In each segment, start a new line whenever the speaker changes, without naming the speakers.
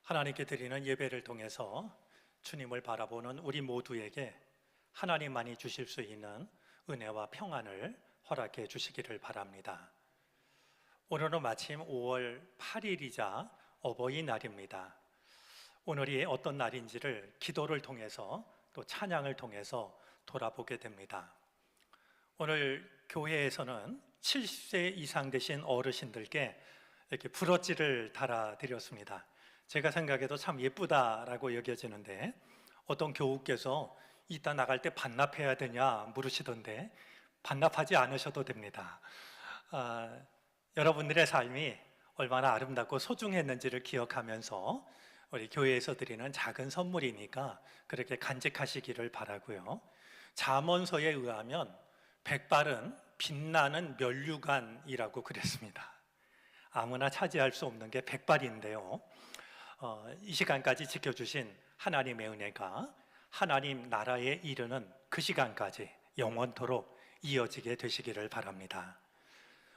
하나님께 드리는 예배를 통해서 주님을 바라보는 우리 모두에게 하나님만이 주실 수 있는 은혜와 평안을 허락해 주시기를 바랍니다. 오늘은 마침 5월 8일이자 어버이날입니다. 오늘이 어떤 날인지를 기도를 통해서 또 찬양을 통해서 돌아보게 됩니다. 오늘 교회에서는 70세 이상 되신 어르신들께 이렇게 브로치를 달아드렸습니다. 제가 생각해도 참 예쁘다라고 여겨지는데, 어떤 교우께서 이따 나갈 때 반납해야 되냐 물으시던데 반납하지 않으셔도 됩니다. 여러분들의 삶이 얼마나 아름답고 소중했는지를 기억하면서 우리 교회에서 드리는 작은 선물이니까 그렇게 간직하시기를 바라고요. 잠언서에 의하면 백발은 빛나는 면류관이라고 그랬습니다. 아무나 차지할 수 없는 게 백발인데요, 이 시간까지 지켜주신 하나님의 은혜가 하나님 나라에 이르는 그 시간까지 영원토록 이어지게 되시기를 바랍니다.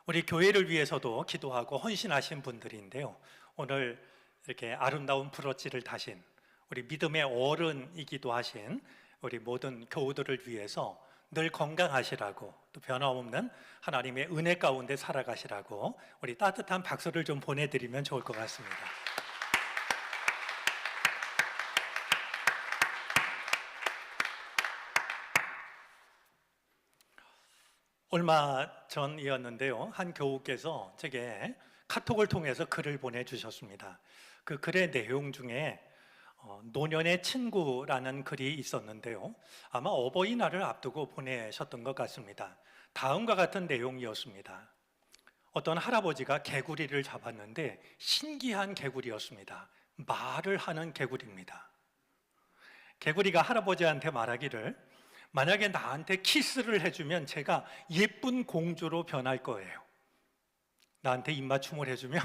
우리 교회를 위해서도 기도하고 헌신하신 분들인데요, 오늘 이렇게 아름다운 브로치를 다신 우리 믿음의 어른이기도 하신 우리 모든 교우들을 위해서 늘 건강하시라고, 또 변함없는 하나님의 은혜 가운데 살아가시라고 우리 따뜻한 박수를 좀 보내드리면 좋을 것 같습니다. 얼마 전이었는데요, 한 교우께서 제게 카톡을 통해서 글을 보내주셨습니다. 그 글의 내용 중에 노년의 친구라는 글이 있었는데요, 아마 어버이날을 앞두고 보내셨던 것 같습니다. 다음과 같은 내용이었습니다. 어떤 할아버지가 개구리를 잡았는데 신기한 개구리였습니다. 말을 하는 개구리입니다. 개구리가 할아버지한테 말하기를, 만약에 나한테 키스를 해주면 제가 예쁜 공주로 변할 거예요. 나한테 입맞춤을 해주면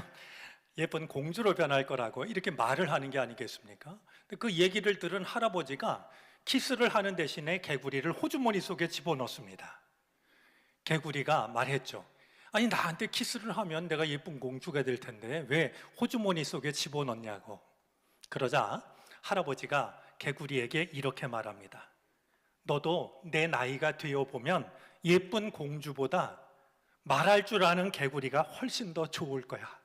예쁜 공주로 변할 거라고 이렇게 말을 하는 게 아니겠습니까? 그 얘기를 들은 할아버지가 키스를 하는 대신에 개구리를 호주머니 속에 집어넣습니다. 개구리가 말했죠. 아니, 나한테 키스를 하면 내가 예쁜 공주가 될 텐데 왜 호주머니 속에 집어넣냐고. 그러자 할아버지가 개구리에게 이렇게 말합니다. 너도 내 나이가 되어보면 예쁜 공주보다 말할 줄 아는 개구리가 훨씬 더 좋을 거야.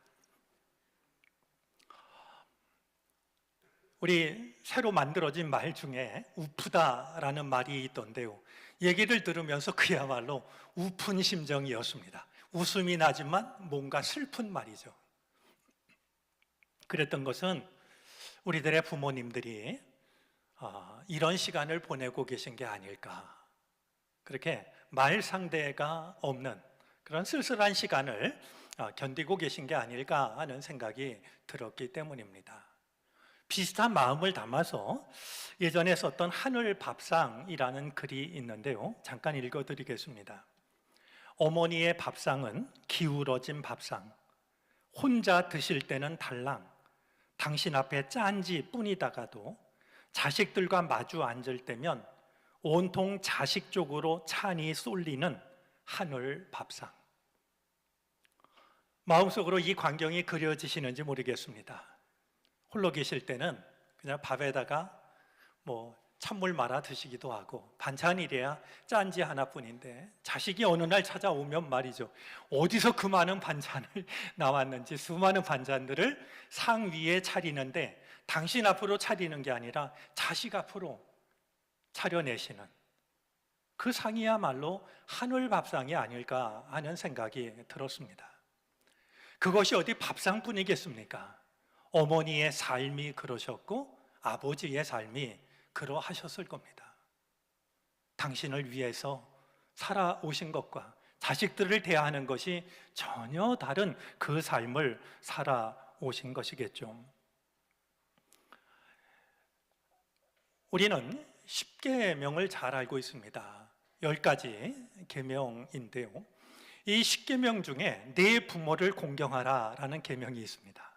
우리 새로 만들어진 말 중에 우프다라는 말이 있던데요, 얘기를 들으면서 그야말로 우픈 심정이었습니다. 웃음이 나지만 뭔가 슬픈 말이죠. 그랬던 것은 우리들의 부모님들이 이런 시간을 보내고 계신 게 아닐까, 그렇게 말 상대가 없는 그런 쓸쓸한 시간을 견디고 계신 게 아닐까 하는 생각이 들었기 때문입니다. 비슷한 마음을 담아서 예전에 썼던 하늘밥상이라는 글이 있는데요, 잠깐 읽어드리겠습니다. 어머니의 밥상은 기울어진 밥상, 혼자 드실 때는 달랑, 당신 앞에 짠지 뿐이다가도 자식들과 마주 앉을 때면 온통 자식 쪽으로 찬이 쏠리는 하늘 밥상. 마음속으로 이 광경이 그려지시는지 모르겠습니다. 홀로 계실 때는 그냥 밥에다가 찬물 말아 드시기도 하고, 반찬이래야 짠지 하나뿐인데 자식이 어느 날 찾아오면 말이죠, 어디서 그 많은 반찬을 나왔는지 수많은 반찬들을 상 위에 차리는데 당신 앞으로 차리는 게 아니라 자식 앞으로 차려내시는 그 상이야말로 하늘 밥상이 아닐까 하는 생각이 들었습니다. 그것이 어디 밥상뿐이겠습니까? 어머니의 삶이 그러셨고 아버지의 삶이 그러하셨을 겁니다. 당신을 위해서 살아오신 것과 자식들을 대하는 것이 전혀 다른 그 삶을 살아오신 것이겠죠. 우리는 10계명을 잘 알고 있습니다. 10가지 계명인데요, 이 10계명 중에 내 부모를 공경하라 라는 계명이 있습니다.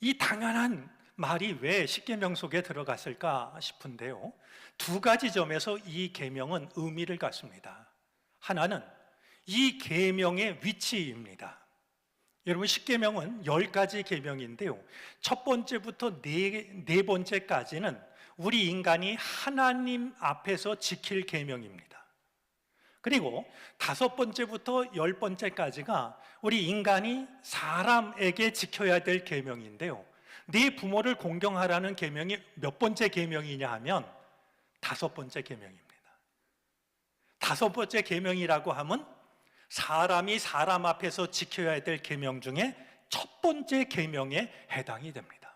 이 당연한 말이 왜 10계명 속에 들어갔을까 싶은데요, 두 가지 점에서 이 계명은 의미를 갖습니다. 하나는 이 계명의 위치입니다. 여러분, 십계명은 10가지 계명인데요. 첫 번째부터 네 번째까지는 우리 인간이 하나님 앞에서 지킬 계명입니다. 그리고 5번째부터 10번째까지가 우리 인간이 사람에게 지켜야 될 계명인데요. 네 부모를 공경하라는 계명이 몇 번째 계명이냐 하면 5번째 계명입니다. 5번째 계명이라고 하면 사람이 사람 앞에서 지켜야 될 계명 중에 첫 번째 계명에 해당이 됩니다.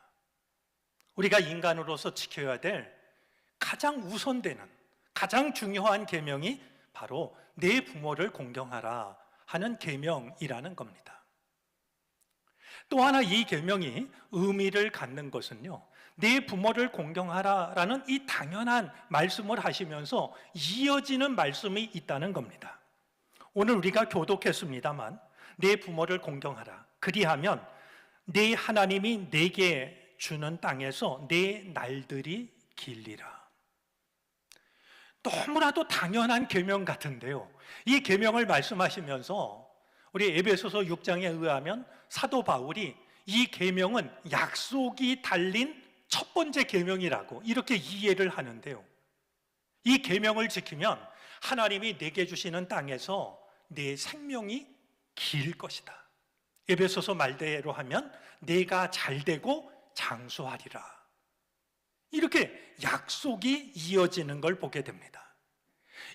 우리가 인간으로서 지켜야 될 가장 우선되는, 가장 중요한 계명이 바로 내 부모를 공경하라 하는 계명이라는 겁니다. 또 하나 이 계명이 의미를 갖는 것은요, 내 부모를 공경하라라는 이 당연한 말씀을 하시면서 이어지는 말씀이 있다는 겁니다. 오늘 우리가 교독했습니다만 내 부모를 공경하라. 그리하면 내 하나님이 내게 주는 땅에서 내 날들이 길리라. 너무나도 당연한 계명 같은데요. 이 계명을 말씀하시면서 우리 에베소서 6장에 의하면 사도 바울이 이 계명은 약속이 달린 첫 번째 계명이라고 이렇게 이해를 하는데요. 이 계명을 지키면 하나님이 내게 주시는 땅에서 내 생명이 길 것이다. 에베소서 말대로 하면 내가 잘되고 장수하리라. 이렇게 약속이 이어지는 걸 보게 됩니다.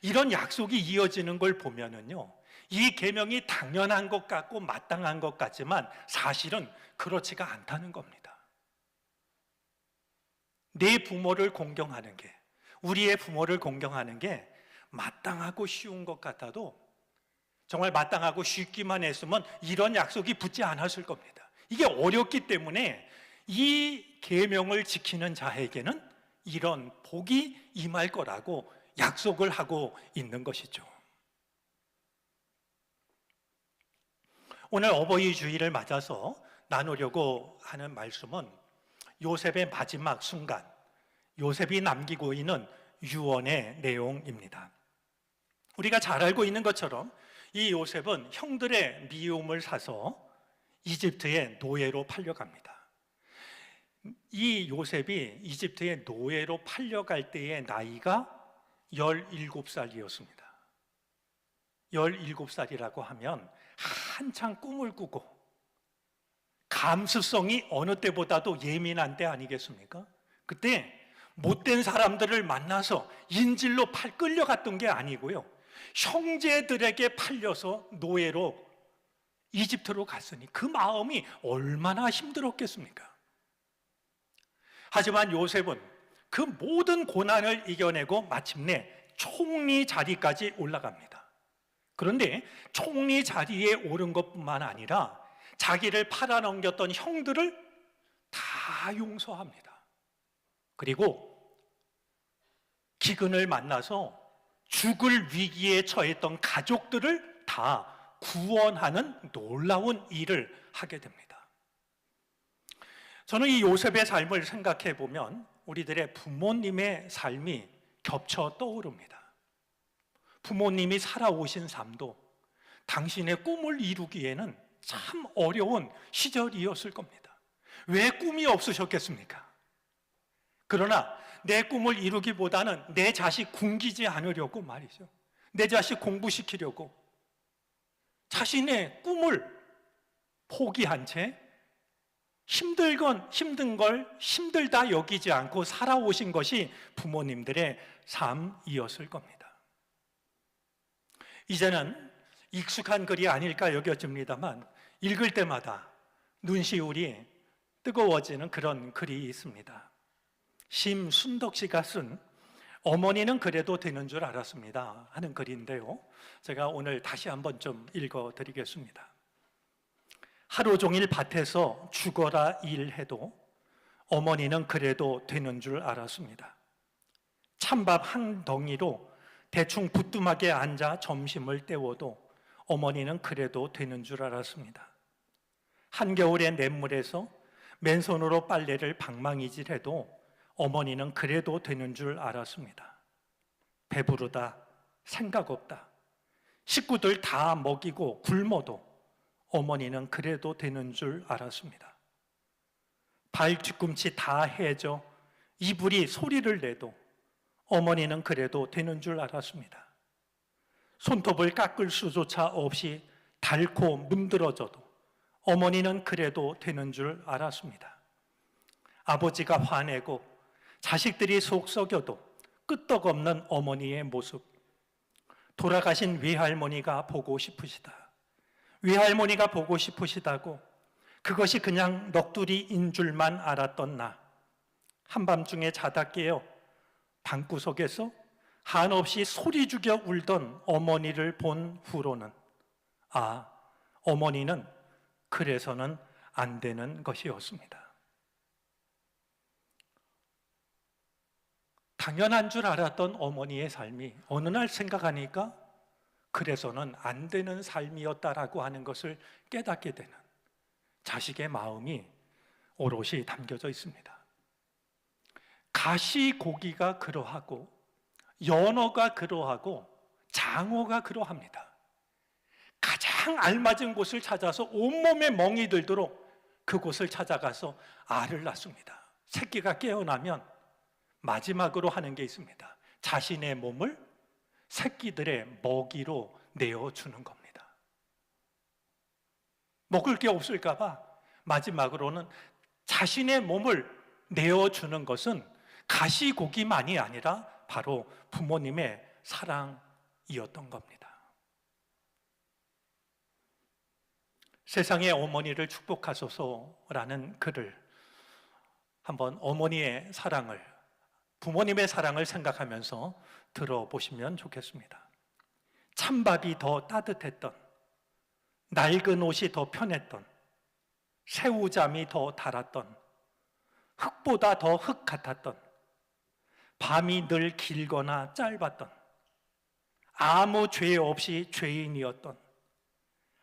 이런 약속이 이어지는 걸 보면은요, 이 계명이 당연한 것 같고 마땅한 것 같지만 사실은 그렇지가 않다는 겁니다. 내 부모를 공경하는 게, 우리의 부모를 공경하는 게 마땅하고 쉬운 것 같아도 정말 마땅하고 쉽기만 했으면 이런 약속이 붙지 않았을 겁니다. 이게 어렵기 때문에 이 계명을 지키는 자에게는 이런 복이 임할 거라고 약속을 하고 있는 것이죠. 오늘 어버이 주일을 맞아서 나누려고 하는 말씀은 요셉의 마지막 순간, 요셉이 남기고 있는 유언의 내용입니다. 우리가 잘 알고 있는 것처럼 이 요셉은 형들의 미움을 사서 이집트의 노예로 팔려갑니다. 이 요셉이 이집트의 노예로 팔려갈 때의 나이가 17살이었습니다. 17살이라고 하면 한창 꿈을 꾸고 감수성이 어느 때보다도 예민한 때 아니겠습니까? 그때 못된 사람들을 만나서 인질로 끌려갔던 게 아니고요, 형제들에게 팔려서 노예로 이집트로 갔으니 그 마음이 얼마나 힘들었겠습니까? 하지만 요셉은 그 모든 고난을 이겨내고 마침내 총리 자리까지 올라갑니다. 그런데 총리 자리에 오른 것뿐만 아니라 자기를 팔아넘겼던 형들을 다 용서합니다. 그리고 기근을 만나서 죽을 위기에 처했던 가족들을 다 구원하는 놀라운 일을 하게 됩니다. 저는 이 요셉의 삶을 생각해 보면 우리들의 부모님의 삶이 겹쳐 떠오릅니다. 부모님이 살아오신 삶도 당신의 꿈을 이루기에는 참 어려운 시절이었을 겁니다. 왜 꿈이 없으셨겠습니까? 그러나 내 꿈을 이루기보다는 내 자식 굶기지 않으려고 말이죠, 내 자식 공부시키려고 자신의 꿈을 포기한 채 힘든 걸 힘들다 여기지 않고 살아오신 것이 부모님들의 삶이었을 겁니다. 이제는 익숙한 글이 아닐까 여겨집니다만 읽을 때마다 눈시울이 뜨거워지는 그런 글이 있습니다. 심순덕 씨가 쓴 어머니는 그래도 되는 줄 알았습니다 하는 글인데요, 제가 오늘 다시 한번 좀 읽어드리겠습니다. 하루 종일 밭에서 죽어라 일해도 어머니는 그래도 되는 줄 알았습니다. 찬밥 한 덩이로 대충 부뚜막에 앉아 점심을 때워도 어머니는 그래도 되는 줄 알았습니다. 한겨울의 냇물에서 맨손으로 빨래를 방망이질해도 어머니는 그래도 되는 줄 알았습니다. 배부르다, 생각 없다, 식구들 다 먹이고 굶어도 어머니는 그래도 되는 줄 알았습니다. 발 뒤꿈치 다 해져 이불이 소리를 내도 어머니는 그래도 되는 줄 알았습니다. 손톱을 깎을 수조차 없이 닳고 문드러져도 어머니는 그래도 되는 줄 알았습니다. 아버지가 화내고 자식들이 속 썩여도 끄떡없는 어머니의 모습, 돌아가신 외할머니가 보고 싶으시다. 외할머니가 보고 싶으시다고 그것이 그냥 넋두리인 줄만 알았던 나, 한밤중에 자다 깨어 방구석에서 한없이 소리 죽여 울던 어머니를 본 후로는 어머니는 그래서는 안 되는 것이었습니다. 당연한 줄 알았던 어머니의 삶이 어느 날 생각하니까 그래서는 안 되는 삶이었다라고 하는 것을 깨닫게 되는 자식의 마음이 오롯이 담겨져 있습니다. 가시고기가 그러하고 연어가 그러하고 장어가 그러합니다. 가장 알맞은 곳을 찾아서 온몸에 멍이 들도록 그곳을 찾아가서 알을 낳습니다. 새끼가 깨어나면 마지막으로 하는 게 있습니다. 자신의 몸을 새끼들의 먹이로 내어주는 겁니다. 먹을 게 없을까 봐 마지막으로는 자신의 몸을 내어주는 것은 가시고기만이 아니라 바로 부모님의 사랑이었던 겁니다. 세상의 어머니를 축복하소서라는 글을 한번 어머니의 사랑을, 부모님의 사랑을 생각하면서 들어보시면 좋겠습니다. 찬밥이 더 따뜻했던, 낡은 옷이 더 편했던, 새우잠이 더 달았던, 흙보다 더 흙 같았던, 밤이 늘 길거나 짧았던, 아무 죄 없이 죄인이었던,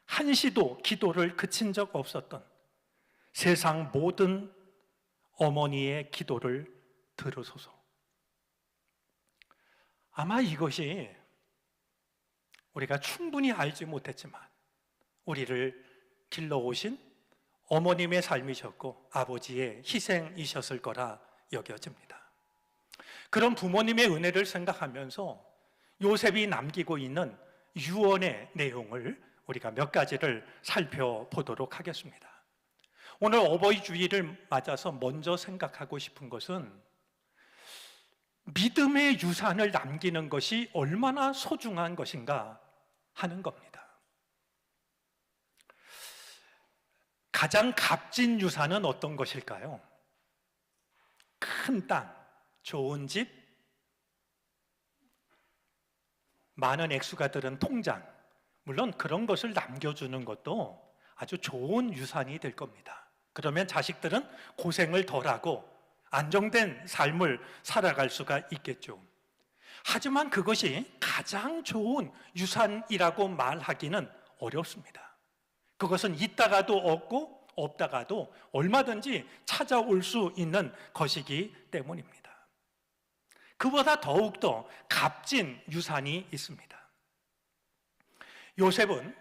한시도 기도를 그친 적 없었던 세상 모든 어머니의 기도를 들으소서. 아마 이것이 우리가 충분히 알지 못했지만 우리를 길러오신 어머님의 삶이셨고 아버지의 희생이셨을 거라 여겨집니다. 그런 부모님의 은혜를 생각하면서 요셉이 남기고 있는 유언의 내용을 우리가 몇 가지를 살펴보도록 하겠습니다. 오늘 어버이 주일을 맞아서 먼저 생각하고 싶은 것은 믿음의 유산을 남기는 것이 얼마나 소중한 것인가 하는 겁니다. 가장 값진 유산은 어떤 것일까요? 큰 땅, 좋은 집, 많은 액수가 들은 통장, 물론 그런 것을 남겨주는 것도 아주 좋은 유산이 될 겁니다. 그러면 자식들은 고생을 덜하고 안정된 삶을 살아갈 수가 있겠죠. 하지만 그것이 가장 좋은 유산이라고 말하기는 어렵습니다. 그것은 있다가도 없고 없다가도 얼마든지 찾아올 수 있는 것이기 때문입니다. 그보다 더욱더 값진 유산이 있습니다. 요셉은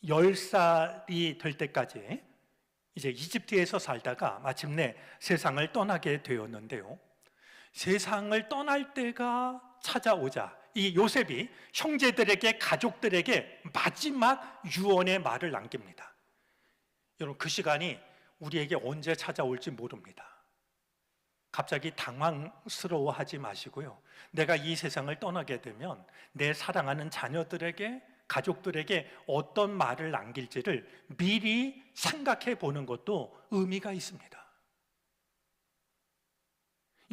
110살이 될 때까지 이제 이집트에서 살다가 마침내 세상을 떠나게 되었는데요. 세상을 떠날 때가 찾아오자 이 요셉이 형제들에게, 가족들에게 마지막 유언의 말을 남깁니다. 여러분, 그 시간이 우리에게 언제 찾아올지 모릅니다. 갑자기 당황스러워하지 마시고요. 내가 이 세상을 떠나게 되면 내 사랑하는 자녀들에게, 가족들에게 어떤 말을 남길지를 미리 생각해 보는 것도 의미가 있습니다.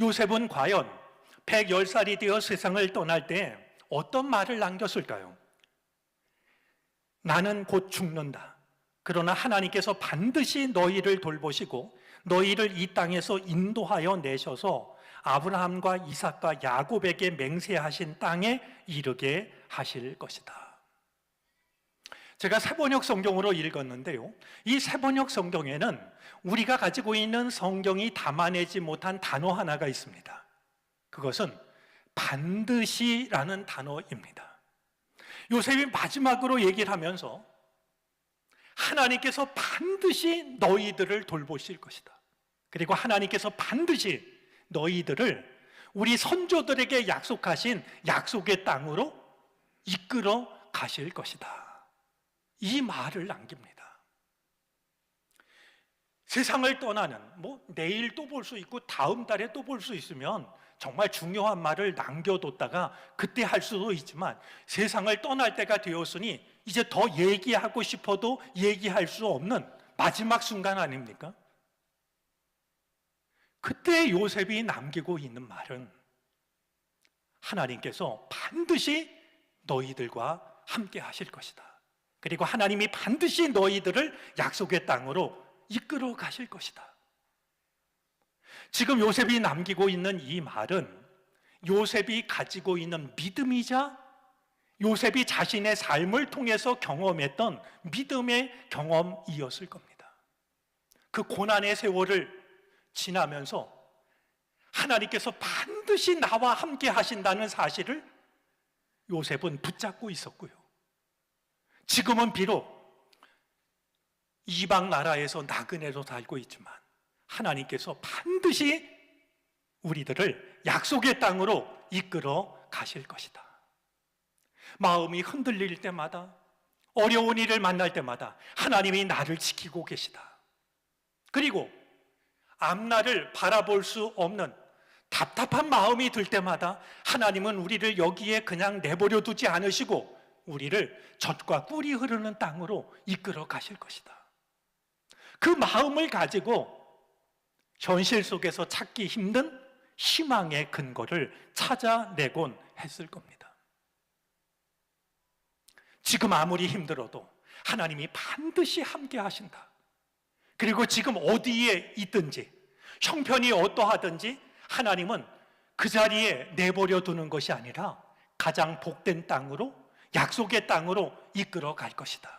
요셉은 과연 110살이 되어 세상을 떠날 때 어떤 말을 남겼을까요? 나는 곧 죽는다. 그러나 하나님께서 반드시 너희를 돌보시고 너희를 이 땅에서 인도하여 내셔서 아브라함과 이삭과 야곱에게 맹세하신 땅에 이르게 하실 것이다. 제가 새번역 성경으로 읽었는데요. 이 새번역 성경에는 우리가 가지고 있는 성경이 담아내지 못한 단어 하나가 있습니다. 그것은 반드시라는 단어입니다. 요셉이 마지막으로 얘기를 하면서 하나님께서 반드시 너희들을 돌보실 것이다. 그리고 하나님께서 반드시 너희들을 우리 선조들에게 약속하신 약속의 땅으로 이끌어 가실 것이다. 이 말을 남깁니다. 세상을 떠나는, 내일 또 볼 수 있고 다음 달에 또 볼 수 있으면 정말 중요한 말을 남겨뒀다가 그때 할 수도 있지만, 세상을 떠날 때가 되었으니 이제 더 얘기하고 싶어도 얘기할 수 없는 마지막 순간 아닙니까? 그때 요셉이 남기고 있는 말은 하나님께서 반드시 너희들과 함께 하실 것이다. 그리고 하나님이 반드시 너희들을 약속의 땅으로 이끌어 가실 것이다. 지금 요셉이 남기고 있는 이 말은 요셉이 가지고 있는 믿음이자 요셉이 자신의 삶을 통해서 경험했던 믿음의 경험이었을 겁니다. 그 고난의 세월을 지나면서 하나님께서 반드시 나와 함께 하신다는 사실을 요셉은 붙잡고 있었고요. 지금은 비록 이방 나라에서 나그네로 살고 있지만 하나님께서 반드시 우리들을 약속의 땅으로 이끌어 가실 것이다. 마음이 흔들릴 때마다, 어려운 일을 만날 때마다 하나님이 나를 지키고 계시다. 그리고 앞날을 바라볼 수 없는 답답한 마음이 들 때마다 하나님은 우리를 여기에 그냥 내버려 두지 않으시고 우리를 젖과 꿀이 흐르는 땅으로 이끌어 가실 것이다. 그 마음을 가지고 현실 속에서 찾기 힘든 희망의 근거를 찾아내곤 했을 겁니다. 지금 아무리 힘들어도 하나님이 반드시 함께 하신다. 그리고 지금 어디에 있든지, 형편이 어떠하든지 하나님은 그 자리에 내버려 두는 것이 아니라 가장 복된 땅으로, 약속의 땅으로 이끌어 갈 것이다.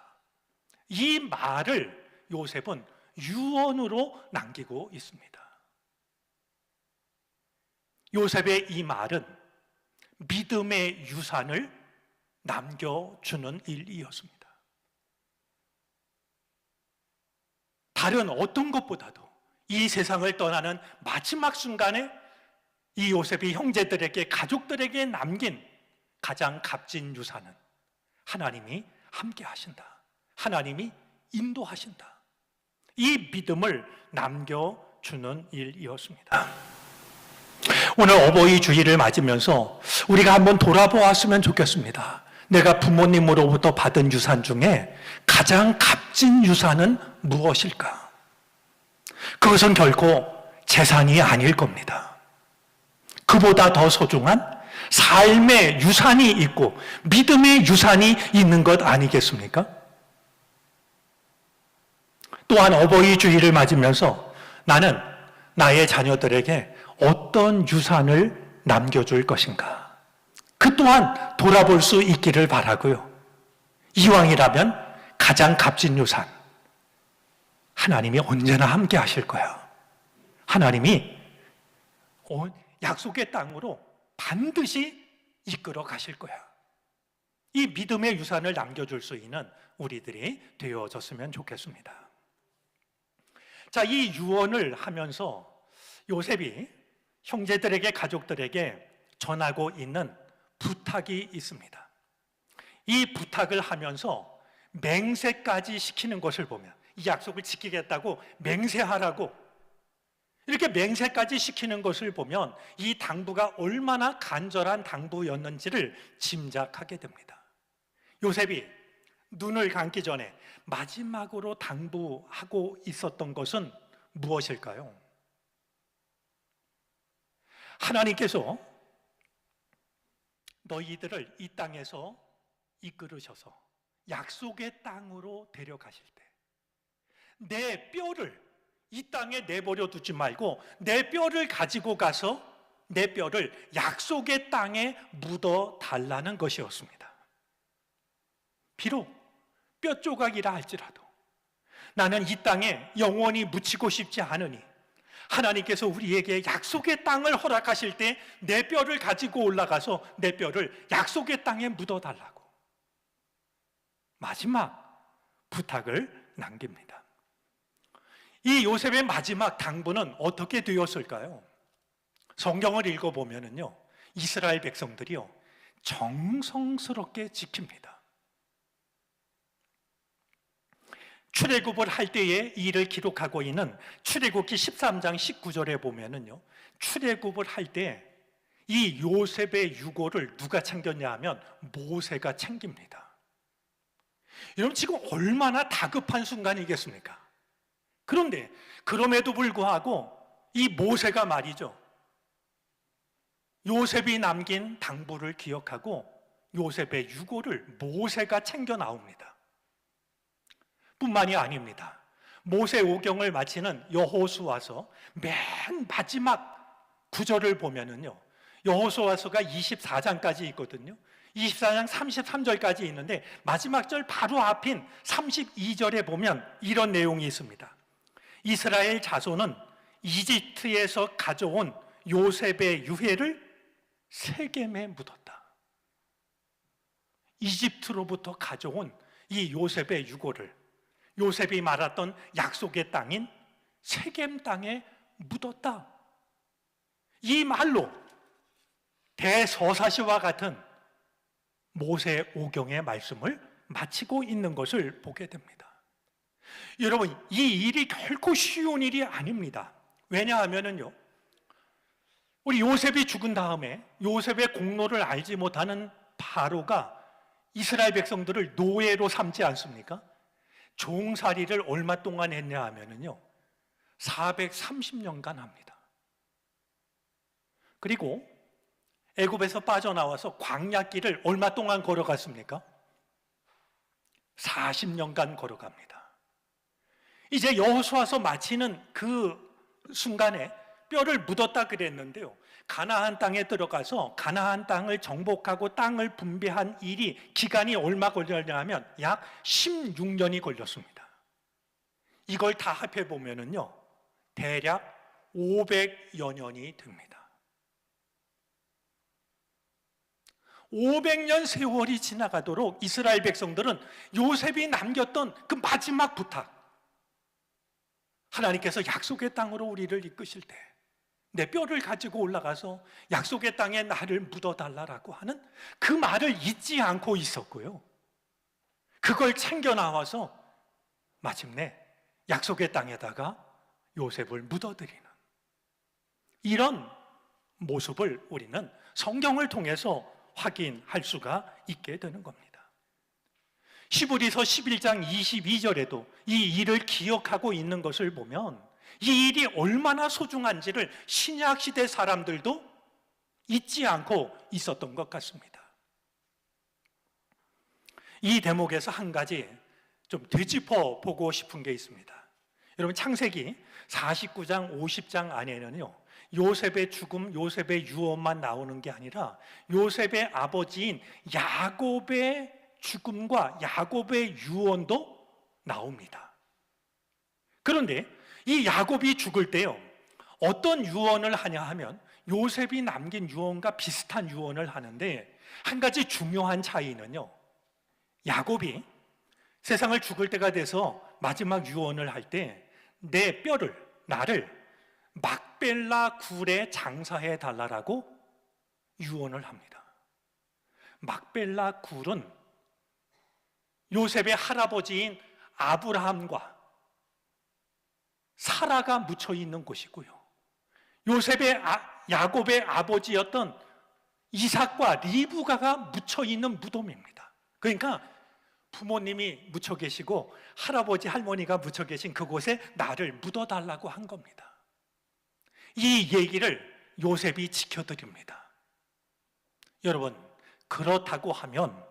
이 말을 요셉은 유언으로 남기고 있습니다. 요셉의 이 말은 믿음의 유산을 남겨주는 일이었습니다. 다른 어떤 것보다도 이 세상을 떠나는 마지막 순간에 이 요셉이 형제들에게, 가족들에게 남긴 가장 값진 유산은 하나님이 함께 하신다. 하나님이 인도하신다. 이 믿음을 남겨주는 일이었습니다. 오늘 어버이 주일을 맞으면서 우리가 한번 돌아보았으면 좋겠습니다. 내가 부모님으로부터 받은 유산 중에 가장 값진 유산은 무엇일까? 그것은 결코 재산이 아닐 겁니다. 그보다 더 소중한 삶의 유산이 있고 믿음의 유산이 있는 것 아니겠습니까? 또한 어버이 주일을 맞으면서 나는 나의 자녀들에게 어떤 유산을 남겨줄 것인가? 그 또한 돌아볼 수 있기를 바라고요. 이왕이라면 가장 값진 유산, 하나님이 언제나 함께 하실 거야. 하나님이 약속의 땅으로 반드시 이끌어 가실 거야. 이 믿음의 유산을 남겨줄 수 있는 우리들이 되어졌으면 좋겠습니다. 자, 이 유언을 하면서 요셉이 형제들에게, 가족들에게 전하고 있는 부탁이 있습니다. 이 부탁을 하면서 맹세까지 시키는 것을 보면, 이 약속을 지키겠다고 맹세하라고 이렇게 맹세까지 시키는 것을 보면 이 당부가 얼마나 간절한 당부였는지를 짐작하게 됩니다. 요셉이 눈을 감기 전에 마지막으로 당부하고 있었던 것은 무엇일까요? 하나님께서 너희들을 이 땅에서 이끌으셔서 약속의 땅으로 데려가실 때 내 뼈를 이 땅에 내버려 두지 말고 내 뼈를 가지고 가서 내 뼈를 약속의 땅에 묻어 달라는 것이었습니다. 비록 뼈 조각이라 할지라도 나는 이 땅에 영원히 묻히고 싶지 않으니 하나님께서 우리에게 약속의 땅을 허락하실 때 내 뼈를 가지고 올라가서 내 뼈를 약속의 땅에 묻어 달라고 마지막 부탁을 남깁니다. 이 요셉의 마지막 당부는 어떻게 되었을까요? 성경을 읽어보면요, 이스라엘 백성들이요, 정성스럽게 지킵니다. 출애굽을 할 때의 일을 기록하고 있는 출애굽기 13장 19절에 보면은요, 출애굽을 할 때 이 요셉의 유고를 누가 챙겼냐 하면 모세가 챙깁니다. 여러분, 지금 얼마나 다급한 순간이겠습니까? 그런데 그럼에도 불구하고 이 모세가 말이죠, 요셉이 남긴 당부를 기억하고 요셉의 유고를 모세가 챙겨 나옵니다. 뿐만이 아닙니다. 모세 오경을 마치는 여호수아서 맨 마지막 구절을 보면은요, 여호수아서가 24장까지 있거든요. 24장 33절까지 있는데 마지막 절 바로 앞인 32절에 보면 이런 내용이 있습니다. 이스라엘 자손은 이집트에서 가져온 요셉의 유해를 세겜에 묻었다. 이집트로부터 가져온 이 요셉의 유고를 요셉이 말했던 약속의 땅인 세겜 땅에 묻었다. 이 말로 대서사시와 같은 모세 오경의 말씀을 마치고 있는 것을 보게 됩니다. 여러분, 이 일이 결코 쉬운 일이 아닙니다. 왜냐하면요, 우리 요셉이 죽은 다음에 요셉의 공로를 알지 못하는 바로가 이스라엘 백성들을 노예로 삼지 않습니까? 종살이를 얼마 동안 했냐 하면요, 430년간 합니다. 그리고 애굽에서 빠져나와서 광야길을 얼마 동안 걸어갔습니까? 40년간 걸어갑니다. 이제 여호수아서 마치는 그 순간에 뼈를 묻었다 그랬는데요, 가나안 땅에 들어가서 가나안 땅을 정복하고 땅을 분배한 일이 기간이 얼마 걸렸냐면 약 16년이 걸렸습니다. 이걸 다 합해보면요, 대략 500여 년이 됩니다. 500년 세월이 지나가도록 이스라엘 백성들은 요셉이 남겼던 그 마지막 부탁, 하나님께서 약속의 땅으로 우리를 이끄실 때 내 뼈를 가지고 올라가서 약속의 땅에 나를 묻어달라고 하는 그 말을 잊지 않고 있었고요, 그걸 챙겨 나와서 마침내 약속의 땅에다가 요셉을 묻어드리는 이런 모습을 우리는 성경을 통해서 확인할 수가 있게 되는 겁니다. 히브리서 11장 22절에도 이 일을 기억하고 있는 것을 보면 이 일이 얼마나 소중한지를 신약시대 사람들도 잊지 않고 있었던 것 같습니다. 이 대목에서 한 가지 좀 되짚어 보고 싶은 게 있습니다. 여러분, 창세기 49장 50장 안에는요, 요셉의 죽음, 요셉의 유언만 나오는 게 아니라 요셉의 아버지인 야곱의 죽음과 야곱의 유언도 나옵니다. 그런데 이 야곱이 죽을 때요, 어떤 유언을 하냐 하면 요셉이 남긴 유언과 비슷한 유언을 하는데, 한 가지 중요한 차이는요, 야곱이 세상을 죽을 때가 돼서 마지막 유언을 할 때 내 뼈를, 나를 막벨라 굴에 장사해 달라고 유언을 합니다. 막벨라 굴은 요셉의 할아버지인 아브라함과 사라가 묻혀 있는 곳이고요, 야곱의 아버지였던 이삭과 리브가가 묻혀 있는 무덤입니다. 그러니까 부모님이 묻혀 계시고 할아버지 할머니가 묻혀 계신 그곳에 나를 묻어달라고 한 겁니다. 이 얘기를 요셉이 지켜드립니다. 여러분, 그렇다고 하면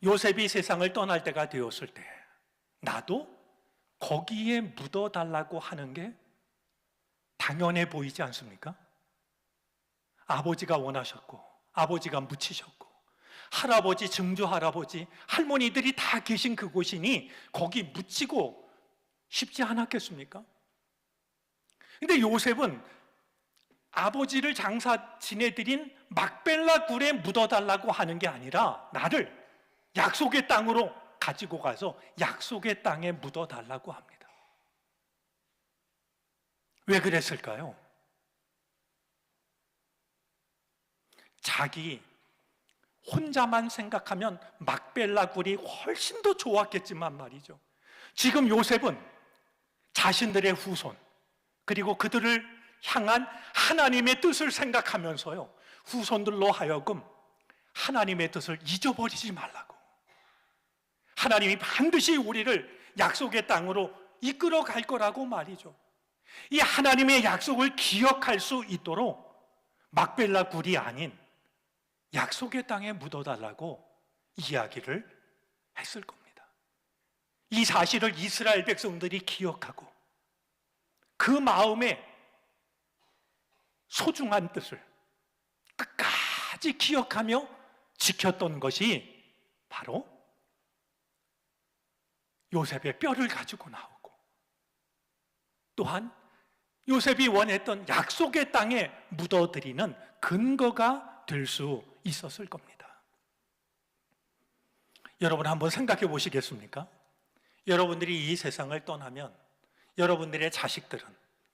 요셉이 세상을 떠날 때가 되었을 때 나도 거기에 묻어달라고 하는 게 당연해 보이지 않습니까? 아버지가 원하셨고 아버지가 묻히셨고 할아버지, 증조 할아버지, 할머니들이 다 계신 그곳이니 거기 묻히고 싶지 않았겠습니까? 근데 요셉은 아버지를 장사 지내드린 막벨라 굴에 묻어달라고 하는 게 아니라 나를 약속의 땅으로 가지고 가서 약속의 땅에 묻어달라고 합니다. 왜 그랬을까요? 자기 혼자만 생각하면 막벨라 굴이 훨씬 더 좋았겠지만 말이죠. 지금 요셉은 자신들의 후손, 그리고 그들을 향한 하나님의 뜻을 생각하면서요, 후손들로 하여금 하나님의 뜻을 잊어버리지 말라고, 하나님이 반드시 우리를 약속의 땅으로 이끌어 갈 거라고 말이죠. 이 하나님의 약속을 기억할 수 있도록 막벨라 굴이 아닌 약속의 땅에 묻어달라고 이야기를 했을 겁니다. 이 사실을 이스라엘 백성들이 기억하고 그 마음에 소중한 뜻을 끝까지 기억하며 지켰던 것이 바로 요셉의 뼈를 가지고 나오고, 또한 요셉이 원했던 약속의 땅에 묻어드리는 근거가 될 수 있었을 겁니다. 여러분 한번 생각해 보시겠습니까? 여러분들이 이 세상을 떠나면 여러분들의 자식들은,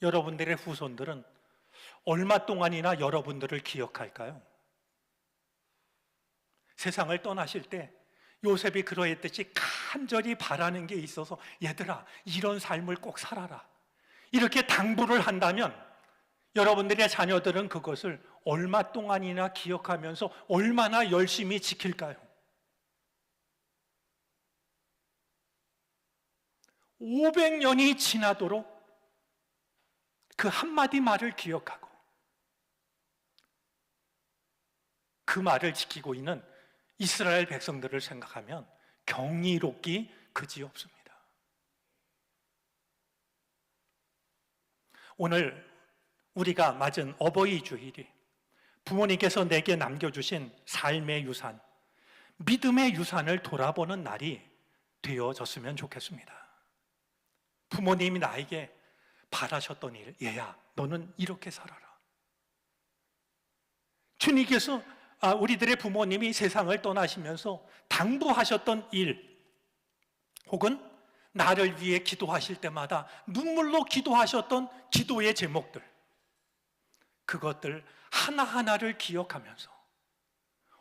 여러분들의 후손들은 얼마 동안이나 여러분들을 기억할까요? 세상을 떠나실 때 요셉이 그러했듯이 간절히 바라는 게 있어서, 얘들아 이런 삶을 꼭 살아라, 이렇게 당부를 한다면 여러분들의 자녀들은 그것을 얼마 동안이나 기억하면서 얼마나 열심히 지킬까요? 500년이 지나도록 그 한마디 말을 기억하고 그 말을 지키고 있는 이스라엘 백성들을 생각하면 경이롭기 그지없습니다. 오늘 우리가 맞은 어버이 주일이 부모님께서 내게 남겨주신 삶의 유산, 믿음의 유산을 돌아보는 날이 되어졌으면 좋겠습니다. 부모님이 나에게 바라셨던 일, 얘야 너는 이렇게 살아라. 주님께서 우리들의 부모님이 세상을 떠나시면서 당부하셨던 일, 혹은 나를 위해 기도하실 때마다 눈물로 기도하셨던 기도의 제목들, 그것들 하나하나를 기억하면서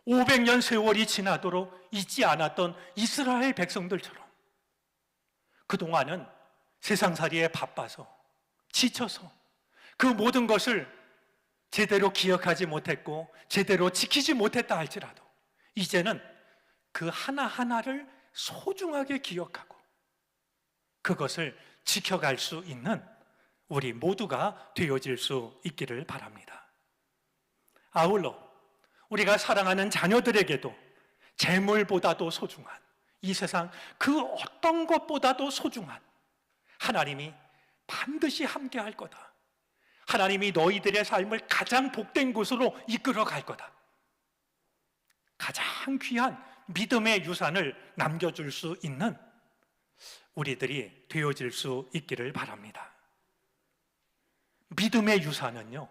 500년 세월이 지나도록 잊지 않았던 이스라엘 백성들처럼 그동안은 세상살이에 바빠서 지쳐서 그 모든 것을 제대로 기억하지 못했고 제대로 지키지 못했다 할지라도 이제는 그 하나하나를 소중하게 기억하고 그것을 지켜갈 수 있는 우리 모두가 되어질 수 있기를 바랍니다. 아울러 우리가 사랑하는 자녀들에게도 재물보다도 소중한, 이 세상 그 어떤 것보다도 소중한 하나님이 반드시 함께 할 거다, 하나님이 너희들의 삶을 가장 복된 곳으로 이끌어 갈 거다, 가장 귀한 믿음의 유산을 남겨줄 수 있는 우리들이 되어질 수 있기를 바랍니다. 믿음의 유산은요,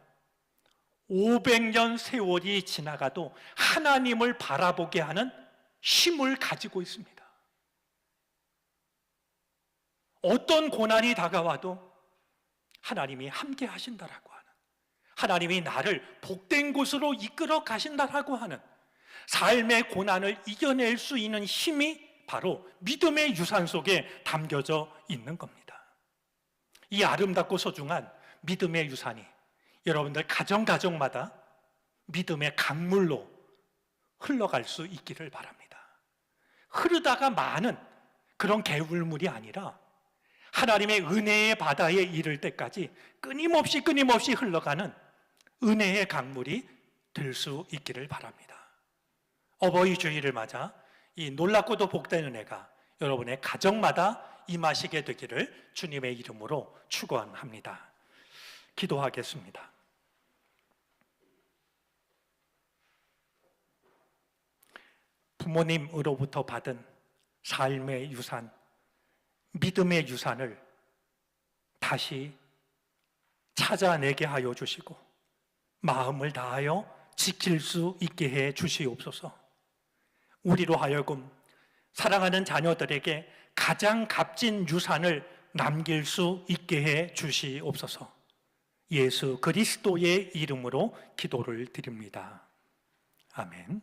500년 세월이 지나가도 하나님을 바라보게 하는 힘을 가지고 있습니다. 어떤 고난이 다가와도 하나님이 함께 하신다라고 하는, 하나님이 나를 복된 곳으로 이끌어 가신다라고 하는 삶의 고난을 이겨낼 수 있는 힘이 바로 믿음의 유산 속에 담겨져 있는 겁니다. 이 아름답고 소중한 믿음의 유산이 여러분들 가정마다 믿음의 강물로 흘러갈 수 있기를 바랍니다. 흐르다가 많은 그런 개울물이 아니라 하나님의 은혜의 바다에 이를 때까지 끊임없이 흘러가는 은혜의 강물이 될 수 있기를 바랍니다. 어버이 주일을 맞아 이 놀랍고도 복된 은혜가 여러분의 가정마다 임하시게 되기를 주님의 이름으로 축원합니다. 기도하겠습니다. 부모님으로부터 받은 삶의 유산, 믿음의 유산을 다시 찾아내게 하여 주시고 마음을 다하여 지킬 수 있게 해 주시옵소서. 우리로 하여금 사랑하는 자녀들에게 가장 값진 유산을 남길 수 있게 해 주시옵소서. 예수 그리스도의 이름으로 기도를 드립니다. 아멘.